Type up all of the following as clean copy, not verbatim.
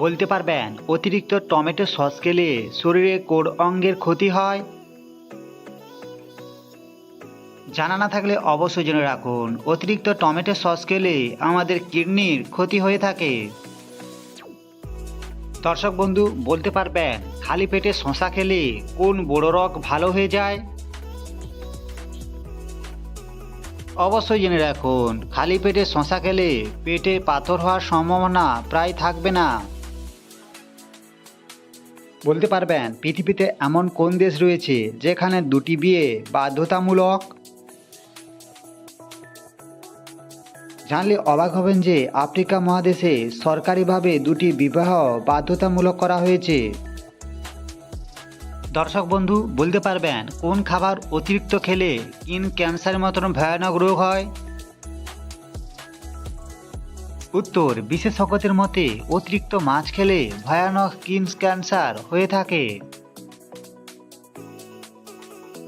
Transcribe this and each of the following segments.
বলতে পারবেন অতিরিক্ত টমেটো সস খেলে শরীরে কোন অঙ্গের ক্ষতি হয়? জানা না থাকলে অবশ্যই জেনে রাখুন, অতিরিক্ত টমেটো সস খেলে আমাদের কিডনির ক্ষতি হয়ে থাকে। দর্শক বন্ধু, বলতে পারবেন খালি পেটে শশা খেলে কোন বড় রোগ ভালো হয়ে যায়? অবশ্যই জেনে রাখুন, খালি পেটে শশা খেলে পেটে পাথর হওয়ার সম্ভাবনা প্রায় থাকবে না। বলতে পারবেন পৃথিবীতে এমন কোন দেশ রয়েছে যেখানে দুটি বিয়ে বাধ্যতামূলক? জানলে অবাক হবেন যে আফ্রিকা মহাদেশে সরকারিভাবে দুটি বিবাহ বাধ্যতামূলক করা হয়েছে। দর্শক বন্ধু, বলতে পারবেন কোন খাবার অতিরিক্ত খেলে স্কিন ক্যান্সারের মতন ভয়ানক রোগ হয়? উত্তর বিশেষজ্ঞদের মতে অতিরিক্ত মাছ খেলে ভয়ানক স্কিন ক্যান্সার হয়ে থাকে।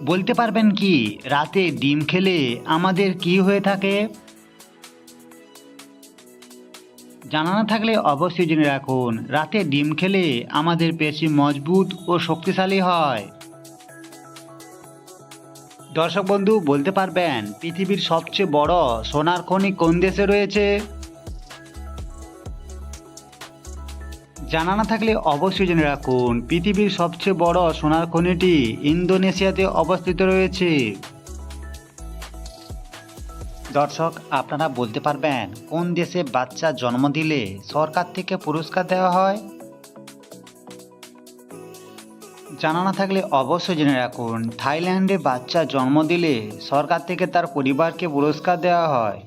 বলতে পারবেন কি রাতে ডিম খেলে আমাদের কি হয়ে থাকে? জানা না থাকলে অবশ্যই জেনে রাখুন, রাতে ডিম খেলে আমাদের পেশি মজবুত ও শক্তিশালী হয়। দর্শক বন্ধু, বলতে পারবেন পৃথিবীর সবচেয়ে বড় সোনার খনি কোন দেশে রয়েছে? জানা না থাকলে অবশ্যই জেনে রাখুন, পৃথিবীর সবচেয়ে বড় সোনার খনিটি ইন্দোনেশিয়াতে অবস্থিত রয়েছে। দর্শক, আপনারা বলতে পারবেন কোন দেশে বাচ্চা জন্ম দিলে সরকার থেকে পুরস্কার দেওয়া হয়? জানা না থাকলে অবশ্যই জেনে রাখুন, থাইল্যান্ডে বাচ্চা জন্ম দিলে সরকার থেকে তার পরিবারকে পুরস্কার দেওয়া হয়।